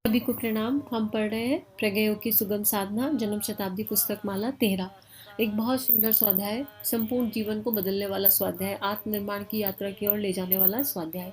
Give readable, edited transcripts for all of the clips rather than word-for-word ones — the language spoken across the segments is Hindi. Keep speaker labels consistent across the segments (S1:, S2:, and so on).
S1: सभी को प्रणाम। हम पढ़ रहे हैं प्रज्ञयोग की सुगम साधना जन्म शताब्दी पुस्तक माला 13। एक बहुत सुंदर स्वाध्याय, संपूर्ण जीवन को बदलने वाला स्वाध्याय, आत्मनिर्माण की यात्रा की ओर ले जाने वाला स्वाध्याय।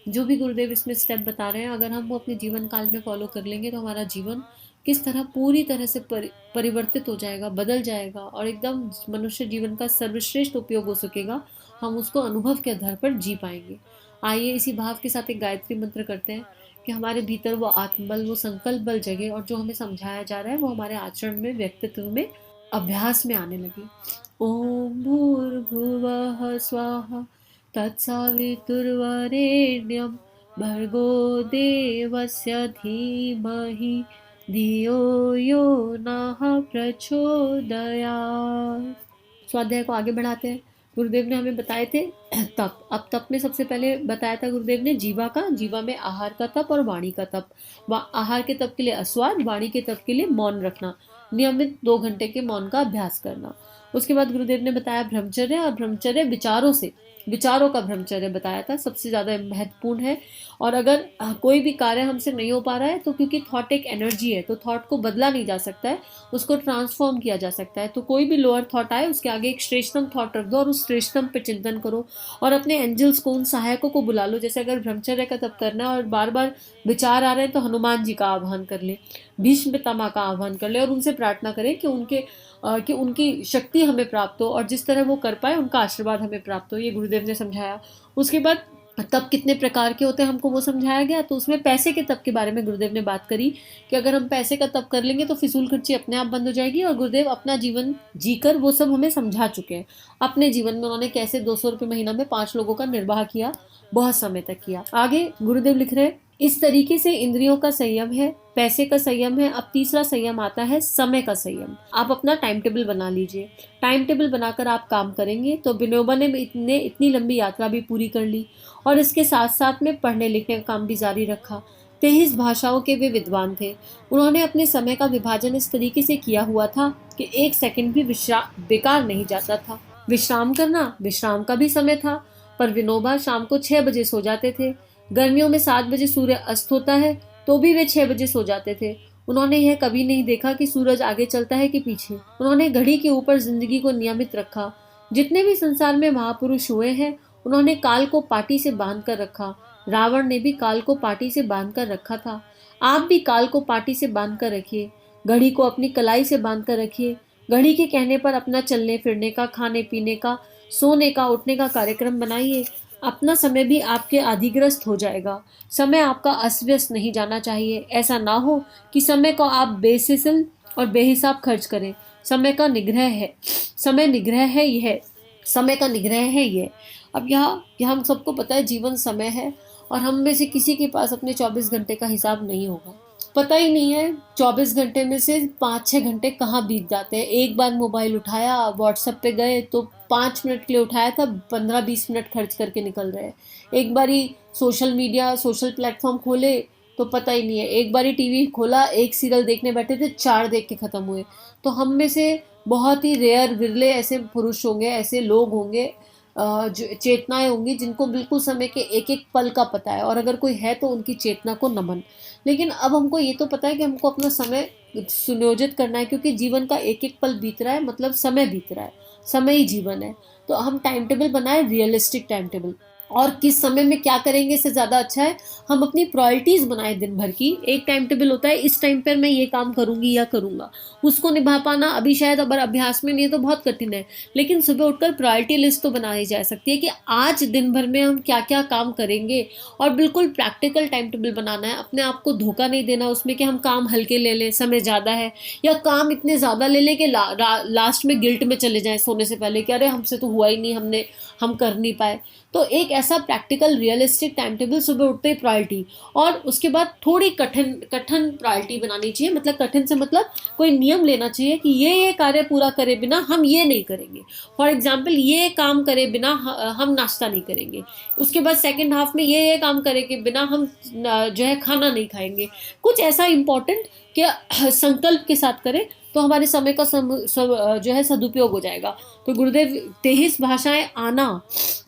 S1: जो भी गुरुदेव इसमें स्टेप बता रहे हैं, अगर हम वो अपने जीवन काल में फॉलो कर लेंगे तो हमारा जीवन किस तरह पूरी तरह से परिवर्तित हो जाएगा, बदल जाएगा और एकदम मनुष्य जीवन का सर्वश्रेष्ठ उपयोग हो सकेगा। हम उसको अनुभव के आधार पर जी पाएंगे। आइए इसी भाव के साथ एक गायत्री मंत्र करते हैं कि हमारे भीतर वो आत्मबल, वो संकल्प बल जगे और जो हमें समझाया जा रहा है वो हमारे आचरण में, व्यक्तित्व में, अभ्यास में आने लगे। ओम भूर्भुवः स्वाहा तत्सवितुर्वरेण्यं भर्गो देवस्य धीमहि धियो यो नः प्रचोदयात्। स्वाध्याय को आगे बढ़ाते हैं। गुरुदेव ने हमें बताए थे तप। अब तप में सबसे पहले बताया था गुरुदेव ने जीवा का, जीवा में आहार का तप और वाणी का तप। आहार के तप के लिए अस्वाद, वाणी के तप के लिए मौन रखना, नियमित 2 घंटे के मौन का अभ्यास करना। उसके बाद गुरुदेव ने बताया ब्रह्मचर्य, और ब्रह्मचर्य विचारों का ब्रह्मचर्य बताया था, सबसे ज्यादा महत्वपूर्ण है। और अगर कोई भी कार्य हमसे नहीं हो पा रहा है तो क्योंकि थॉट एक एनर्जी है, तो थॉट को बदला नहीं जा सकता है, उसको ट्रांसफॉर्म किया जा सकता है। तो कोई भी लोअर थॉट आए उसके आगे एक श्रेष्ठतम थॉट रख दो और उस श्रेष्ठतम पे चिंतन करो और अपने एंजल्स को, उन सहायकों को बुला लो। जैसे अगर ब्रह्मचर्य का तप करना है और बार बार विचार आ रहे हैं तो हनुमान जी का आह्वान कर ले, भीष्म पितामह का आह्वान कर ले और उनसे प्रार्थना करें कि उनकी शक्ति हमें प्राप्त हो और जिस तरह वो कर पाए उनका आशीर्वाद हमें प्राप्त हो। ये गुरुदेव ने समझाया। उसके बाद तप कितने प्रकार के होते हैं हमको वो समझाया गया। तो उसमें पैसे के तप के बारे में गुरुदेव ने बात करी कि अगर हम पैसे का तप कर लेंगे तो फिजूल खर्ची अपने आप बंद हो जाएगी। और गुरुदेव अपना जीवन जीकर वो सब हमें समझा चुके हैं। अपने जीवन में उन्होंने कैसे 200 रुपये महीना में 5 लोगों का निर्वाह किया, बहुत समय तक किया। आगे गुरुदेव लिख रहे हैं, इस तरीके से इंद्रियों का संयम है, पैसे का संयम है। अब तीसरा संयम आता है समय का संयम। आप अपना टाइम टेबल बना लीजिए। टाइम टेबल बनाकर आप काम करेंगे। तो विनोबा ने इतनी लंबी यात्रा भी पूरी कर ली और इसके साथ साथ में पढ़ने लिखने का काम भी जारी रखा। 23 भाषाओं के वे विद्वान थे। उन्होंने अपने समय का विभाजन इस तरीके से किया हुआ था कि 1 सेकंड भी बेकार नहीं जाता था। विश्राम करना, विश्राम का भी समय था। पर विनोबा शाम को 6 बजे सो जाते थे। गर्मियों में 7 बजे सूर्य अस्त होता है तो भी वे 6 बजे सो जाते थे। उन्होंने यह कभी नहीं देखा कि सूरज आगे चलता है कि पीछे। उन्होंने घड़ी के ऊपर जिंदगी को नियमित रखा। जितने भी संसार में महापुरुष हुए हैं उन्होंने काल को पाटी से बांध कर रखा। रावण ने भी काल को पाटी से बांध कर रखा था। आप भी काल को पाटी से बांध कर रखिए। घड़ी को अपनी कलाई से बांध कर रखिए। घड़ी के कहने पर अपना चलने फिरने का, खाने पीने का, सोने का, उठने का कार्यक्रम बनाइए। अपना समय भी आपके अधिग्रस्त हो जाएगा। समय आपका अस्त व्यस्त नहीं जाना चाहिए। ऐसा ना हो कि समय को आप बेसिसल और बेहिसाब खर्च करें। समय का निग्रह है, समय निग्रह है यह, समय का निग्रह है ये। अब यहाँ हम सबको पता है जीवन समय है और हम में से किसी के पास अपने 24 घंटे का हिसाब नहीं होगा। पता ही नहीं है 24 घंटे में से 5-6 घंटे कहाँ बीत जाते हैं। एक बार मोबाइल उठाया, व्हाट्सएप पे गए तो 5 मिनट के लिए उठाया था, 15-20 मिनट खर्च करके निकल रहे हैं। एक बारी सोशल मीडिया, सोशल प्लेटफॉर्म खोले तो पता ही नहीं है। एक बारी टीवी खोला, एक सीरियल देखने बैठे थे, 4 देख के खत्म हुए। तो हम में से बहुत ही रेयर, विरले ऐसे पुरुष होंगे, ऐसे लोग होंगे, जो चेतनाएं होंगी जिनको बिल्कुल समय के एक एक पल का पता है। और अगर कोई है तो उनकी चेतना को नमन। लेकिन अब हमको ये तो पता है कि हमको अपना समय सुनियोजित करना है, क्योंकि जीवन का एक एक पल बीत रहा है, मतलब समय बीत रहा है, समय ही जीवन है। तो हम टाइम टेबल बनाए, रियलिस्टिक टाइम टेबल। और किस समय में क्या करेंगे इससे ज़्यादा अच्छा है हम अपनी प्रायोरिटीज बनाए दिन भर की। एक टाइम टेबल होता है, इस टाइम पर मैं ये काम करूंगी या करूंगा। उसको निभा पाना अभी शायद अगर अभ्यास में नहीं है तो बहुत कठिन है, लेकिन सुबह उठकर प्रायोरिटी लिस्ट तो बनाई जा सकती है कि आज दिन भर में हम क्या क्या काम करेंगे। और बिल्कुल प्रैक्टिकल टाइम टेबल बनाना है। अपने आप को धोखा नहीं देना उसमें कि हम काम हल्के ले लें, समय ज़्यादा है, या काम इतने ज़्यादा ले लें कि लास्ट में गिल्ट में चले जाएं सोने से पहले कि अरे हमसे तो हुआ ही नहीं, हम कर नहीं पाए। तो एक ऐसा प्रैक्टिकल रियलिस्टिक टाइम टेबल, सुबह उठते ही प्रायोरिटी, और उसके बाद थोड़ी कठिन प्रायोरिटी बनानी चाहिए। मतलब कठिन से मतलब कोई नियम लेना चाहिए कि ये कार्य पूरा करे बिना हम ये नहीं करेंगे। फॉर एग्जाम्पल, ये काम करे बिना हम नाश्ता नहीं करेंगे। उसके बाद सेकेंड हाफ में ये काम करे के बिना हम जो है खाना नहीं खाएंगे। कुछ ऐसा इंपॉर्टेंट कि संकल्प के साथ करें तो हमारे समय का जो है सदुपयोग हो जाएगा। तो गुरुदेव 23 भाषाएं आना,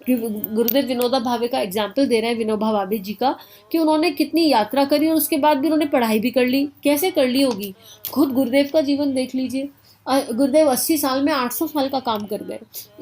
S1: कि गुरुदेव विनोबा भावे का एग्जाम्पल दे रहे हैं, विनोबा भावे जी का, कि उन्होंने कितनी यात्रा करी और उसके बाद भी उन्होंने पढ़ाई भी कर ली। कैसे कर ली होगी, खुद गुरुदेव का जीवन देख लीजिए। गुरुदेव 80 साल में 800 साल का काम कर गए,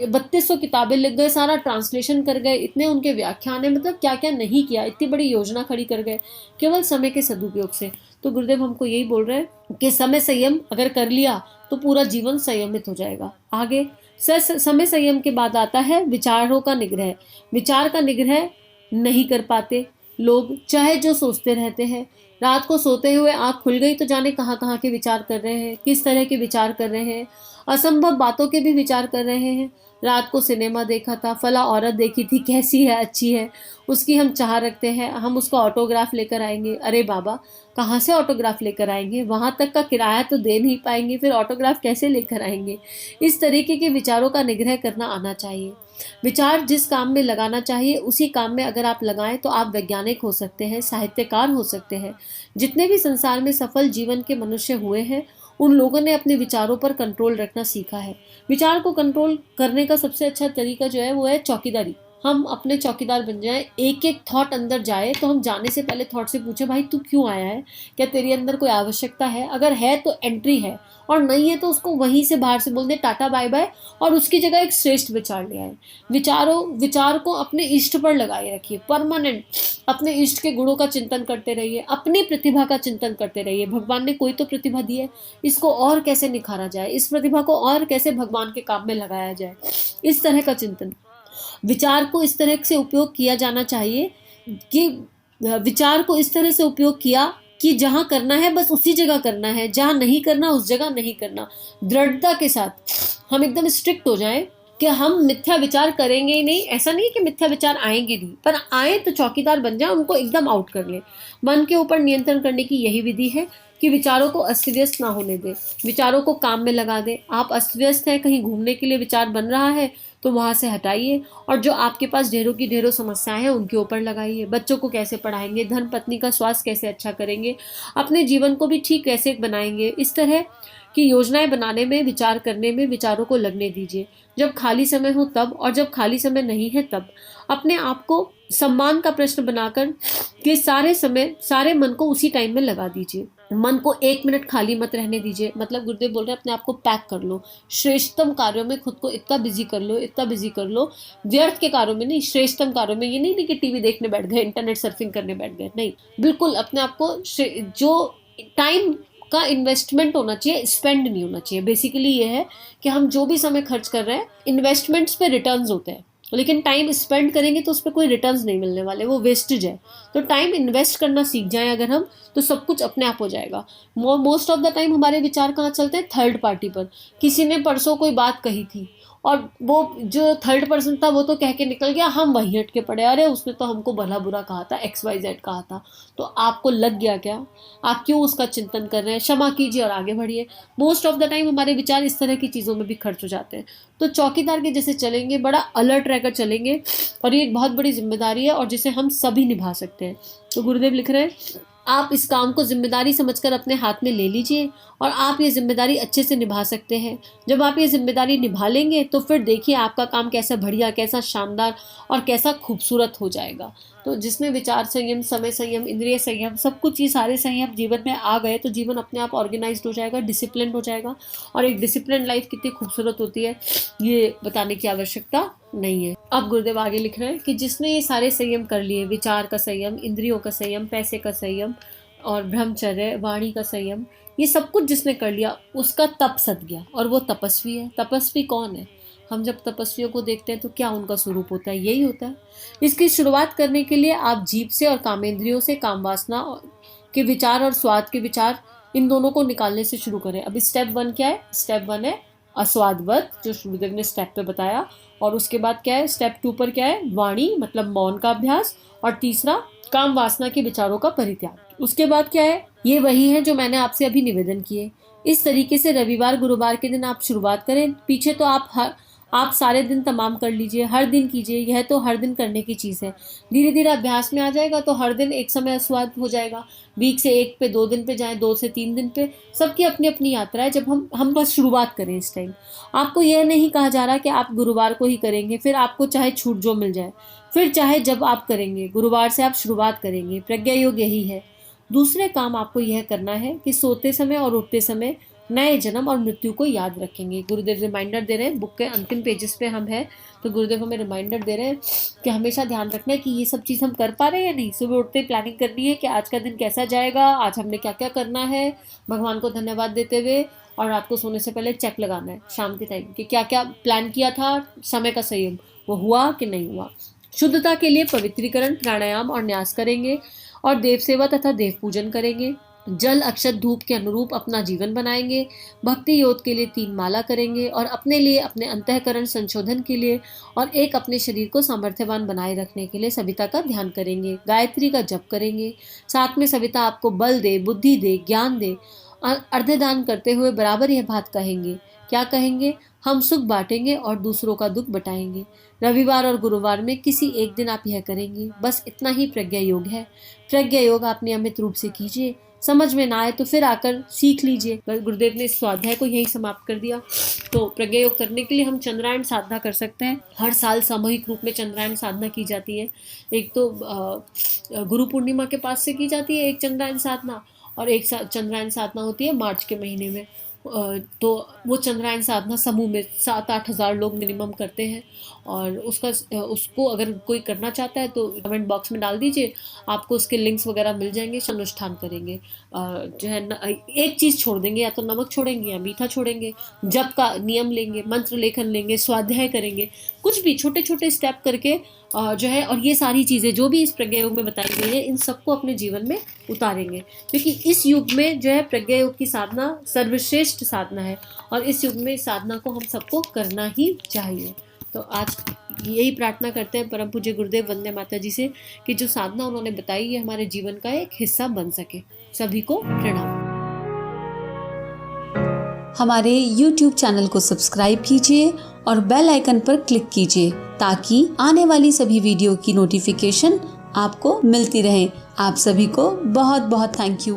S1: 3200 किताबें लिख गए, सारा ट्रांसलेशन कर गए, इतने उनके व्याख्यान है, मतलब क्या क्या नहीं किया, इतनी बड़ी योजना खड़ी कर गए केवल समय के सदुपयोग से। तो गुरुदेव हमको यही बोल रहे हैं कि समय संयम अगर कर लिया तो पूरा जीवन संयमित हो जाएगा। आगे समय संयम के बाद आता है विचारों का निग्रह। विचार का निग्रह नहीं कर पाते लोग, चाहे जो सोचते रहते हैं। रात को सोते हुए आंख खुल गई तो जाने कहाँ कहाँ के विचार कर रहे हैं, किस तरह के विचार कर रहे हैं, असंभव बातों के भी विचार कर रहे हैं। रात को सिनेमा देखा था, फला औरत देखी थी, कैसी है, अच्छी है, उसकी हम चाह रखते हैं, हम उसका ऑटोग्राफ लेकर आएंगे। अरे बाबा, कहाँ से ऑटोग्राफ लेकर आएंगे, वहां तक का किराया तो दे नहीं पाएंगे, फिर ऑटोग्राफ कैसे लेकर आएंगे। इस तरीके के विचारों का निग्रह करना आना चाहिए। विचार जिस काम में लगाना चाहिए उसी काम में अगर आप लगाएं तो आप वैज्ञानिक हो सकते हैं, साहित्यकार हो सकते हैं। जितने भी संसार में सफल जीवन के मनुष्य हुए हैं उन लोगों ने अपने विचारों पर कंट्रोल रखना सीखा है। विचार को कंट्रोल करने का सबसे अच्छा तरीका जो है वो है चौकीदारी। हम अपने चौकीदार बन जाएं, एक एक थॉट अंदर जाए तो हम जाने से पहले थॉट से पूछे, भाई तू क्यों आया है, क्या तेरे अंदर कोई आवश्यकता है, अगर है तो एंट्री है, और नहीं है तो उसको वहीं से बाहर से बोल दे टाटा बाय बाय, और उसकी जगह एक श्रेष्ठ विचार ले आए। विचार को अपने इष्ट पर लगाए रखिए, परमानेंट अपने इष्ट के गुणों का चिंतन करते रहिए, अपनी प्रतिभा का चिंतन करते रहिए। भगवान ने कोई तो प्रतिभा दी है, इसको और कैसे निखारा जाए, इस प्रतिभा को और कैसे भगवान के काम में लगाया जाए, इस तरह का चिंतन। विचार को इस तरह से उपयोग किया जाना चाहिए कि विचार को इस तरह से उपयोग किया कि जहां करना है बस उसी जगह करना है, जहां नहीं करना उस जगह नहीं करना। दृढ़ता के साथ हम एकदम स्ट्रिक्ट हो जाएं कि हम मिथ्या विचार करेंगे ही नहीं। ऐसा नहीं कि मिथ्या विचार आएंगे नहीं, पर आए तो चौकीदार बन जाए, उनको एकदम आउट कर ले। मन के ऊपर नियंत्रण करने की यही विधि है कि विचारों को अस्त व्यस्त ना होने दे, विचारों को काम में लगा दे। आप अस्त व्यस्त है, कहीं घूमने के लिए विचार बन रहा है तो वहां से हटाइए, और जो आपके पास ढेरों की ढेरों समस्याएं हैं उनके ऊपर लगाइए। बच्चों को कैसे पढ़ाएंगे, धर्म पत्नी का स्वास्थ्य कैसे अच्छा करेंगे, अपने जीवन को भी ठीक कैसे बनाएंगे, इस तरह की योजनाएं बनाने में, विचार करने में विचारों को लगने दीजिए। जब खाली समय हो तब, और जब खाली समय नहीं है तब अपने आप को सम्मान का प्रश्न बनाकर कि सारे मन को उसी टाइम में लगा दीजिए। मन को 1 मिनट खाली मत रहने दीजिए। मतलब गुरुदेव बोल रहे हैं अपने आप को पैक कर लो, श्रेष्ठतम कार्यों में खुद को इतना बिजी कर लो, इतना बिजी कर लो, व्यर्थ के कार्यों में नहीं, श्रेष्ठतम कार्यों में। ये नहीं कि टीवी देखने बैठ गए, इंटरनेट सर्फिंग करने बैठ गए, नहीं, बिल्कुल अपने आप को जो टाइम का इन्वेस्टमेंट होना चाहिए, स्पेंड नहीं होना चाहिए। बेसिकली ये है कि हम जो भी समय खर्च कर रहे हैं, इन्वेस्टमेंट्स पे रिटर्न्स होते हैं, लेकिन टाइम स्पेंड करेंगे तो उस पर कोई रिटर्न्स नहीं मिलने वाले, वो वेस्टेज है। तो टाइम इन्वेस्ट करना सीख जाएं अगर हम, तो सब कुछ अपने आप हो जाएगा। मोस्ट ऑफ द टाइम हमारे विचार कहाँ चलते हैं, थर्ड पार्टी पर। किसी ने परसों कोई बात कही थी और वो जो थर्ड पर्सन था वो तो कह के निकल गया, हम वहीं हटके पड़े, अरे उसने तो हमको भला बुरा कहा था, XYZ कहा था। तो आपको लग गया क्या, आप क्यों उसका चिंतन कर रहे हैं, क्षमा कीजिए और आगे बढ़िए। मोस्ट ऑफ द टाइम हमारे विचार इस तरह की चीज़ों में भी खर्च हो जाते हैं। तो चौकीदार के जैसे चलेंगे, बड़ा अलर्ट रहकर चलेंगे, और ये एक बहुत बड़ी जिम्मेदारी है और जिसे हम सभी निभा सकते हैं। तो गुरुदेव लिख रहे हैं, आप इस काम को जिम्मेदारी समझकर अपने हाथ में ले लीजिए और आप ये जिम्मेदारी अच्छे से निभा सकते हैं। जब आप ये जिम्मेदारी निभा लेंगे तो फिर देखिए आपका काम कैसा बढ़िया, कैसा शानदार और कैसा खूबसूरत हो जाएगा। तो जिसमें विचार संयम, समय संयम, इंद्रिय संयम, सब कुछ ये सारे संयम जीवन में आ गए तो जीवन अपने आप ऑर्गेनाइज्ड हो जाएगा, डिसिप्लिन हो जाएगा। और एक डिसिप्लिन लाइफ कितनी खूबसूरत होती है ये बताने की आवश्यकता नहीं है। अब गुरुदेव आगे लिख रहे हैं कि जिसने ये सारे संयम कर लिए, विचार का संयम, इंद्रियों का संयम, पैसे का संयम और ब्रह्मचर्य, वाणी का संयम, ये सब कुछ जिसने कर लिया उसका तप सद गया और वो तपस्वी है। तपस्वी कौन है? हम जब तपस्वियों को देखते हैं तो क्या उनका स्वरूप होता है? यही होता है। इसकी शुरुआत करने के लिए आप जीभ से और कामेंद्रियों से काम वासना के विचार और स्वाद के विचार, इन दोनों को निकालने से शुरू करें। अब स्टेप 1 क्या है? स्टेप 1 है अस्वादवत, जो गुरुदेव ने स्टेप पे बताया। और उसके बाद क्या है? स्टेप 2 पर क्या है? वाणी मतलब मौन का अभ्यास। और तीसरा काम वासना के विचारों का परित्याग। उसके बाद क्या है? ये वही है जो मैंने आपसे अभी निवेदन किए। इस तरीके से रविवार गुरुवार के दिन आप शुरुआत करें। पीछे तो आप आप सारे दिन तमाम कर लीजिए, हर दिन कीजिए, यह तो हर दिन करने की चीज़ है। धीरे धीरे अभ्यास में आ जाएगा तो हर दिन एक समय अस्वाद हो जाएगा। वीक से 1 पे 2 दिन पे जाएँ, 2 से 3 दिन पे, सबकी अपनी अपनी यात्रा है। जब हम बस शुरुआत करें इस टाइम। आपको यह नहीं कहा जा रहा कि आप गुरुवार को ही करेंगे, फिर आपको चाहे छूट जो मिल जाए, फिर चाहे जब आप करेंगे, गुरुवार से आप शुरुआत करेंगे। प्रज्ञा योग यही है। दूसरे काम आपको यह करना है कि सोते समय और उठते समय नए जन्म और मृत्यु को याद रखेंगे। गुरुदेव रिमाइंडर दे रहे हैं, बुक के अंतिम पेजेस पे हम हैं, तो गुरुदेव हमें रिमाइंडर दे रहे हैं कि हमेशा ध्यान रखना है कि ये सब चीज़ हम कर पा रहे हैं या नहीं। सुबह उठते प्लानिंग करनी है कि आज का दिन कैसा जाएगा, आज हमने क्या क्या करना है, भगवान को धन्यवाद देते हुए। और रात को सोने से पहले चेक लगाना है शाम के टाइम कि क्या क्या प्लान किया था, समय का संयम वो हुआ कि नहीं हुआ। शुद्धता के लिए पवित्रीकरण, प्राणायाम और न्यास करेंगे और देव सेवा तथा देव पूजन करेंगे। जल अक्षत धूप के अनुरूप अपना जीवन बनाएंगे। भक्ति योग के लिए 3 माला करेंगे और अपने लिए, अपने अंतःकरण संशोधन के लिए और एक अपने शरीर को सामर्थ्यवान बनाए रखने के लिए सविता का ध्यान करेंगे। गायत्री का जप करेंगे। साथ में सविता आपको बल दे, बुद्धि दे, ज्ञान दे। अर्धदान करते हुए बराबर यह बात कहेंगे। क्या कहेंगे? हम सुख बांटेंगे और दूसरों का दुख बटाएंगे। रविवार और गुरुवार में किसी एक दिन आप यह करेंगे। बस इतना ही प्रज्ञा योग है। प्रज्ञा योग आप नियमित रूप से कीजिए। समझ में ना आए तो फिर आकर सीख लीजिए। गुरुदेव ने इस स्वाध्याय को यही समाप्त कर दिया। तो प्रज्ञा योग करने के लिए हम चंद्रायण साधना कर सकते हैं। हर साल सामूहिक रूप में चंद्रायण साधना की जाती है। एक तो गुरु पूर्णिमा के पास से की जाती है एक चंद्रायण साधना, और एक चंद्रायण साधना होती है मार्च के महीने में। तो वो चंद्रायण साधना समूह में 7-8 हज़ार लोग मिनिमम करते हैं। और उसको अगर कोई करना चाहता है तो कमेंट बॉक्स में डाल दीजिए, आपको उसके लिंक्स वगैरह मिल जाएंगे। अनुष्ठान करेंगे, जो है एक चीज़ छोड़ देंगे, या तो नमक छोड़ेंगे या मीठा छोड़ेंगे। जप का नियम लेंगे, मंत्र लेखन लेंगे, स्वाध्याय करेंगे, कुछ भी छोटे छोटे स्टेप करके जो है। और ये सारी चीज़ें जो भी इस प्रज्ञा योग में बताई गई है, इन सबको अपने जीवन में उतारेंगे, क्योंकि इस युग में जो है प्रज्ञा योग की साधना सर्वश्रेष्ठ साधना है और इस युग में इस साधना को हम सबको करना ही चाहिए। तो आज यही प्रार्थना करते हैं परम पूज्य गुरुदेव वंदे माता जी से कि जो साधना उन्होंने बताई है हमारे जीवन का एक हिस्सा बन सके। सभी को प्रणाम।
S2: हमारे YouTube चैनल को सब्सक्राइब कीजिए और बेल आइकन पर क्लिक कीजिए ताकि आने वाली सभी वीडियो की नोटिफिकेशन आपको मिलती रहे। आप सभी को बहुत बहुत थैंक यू।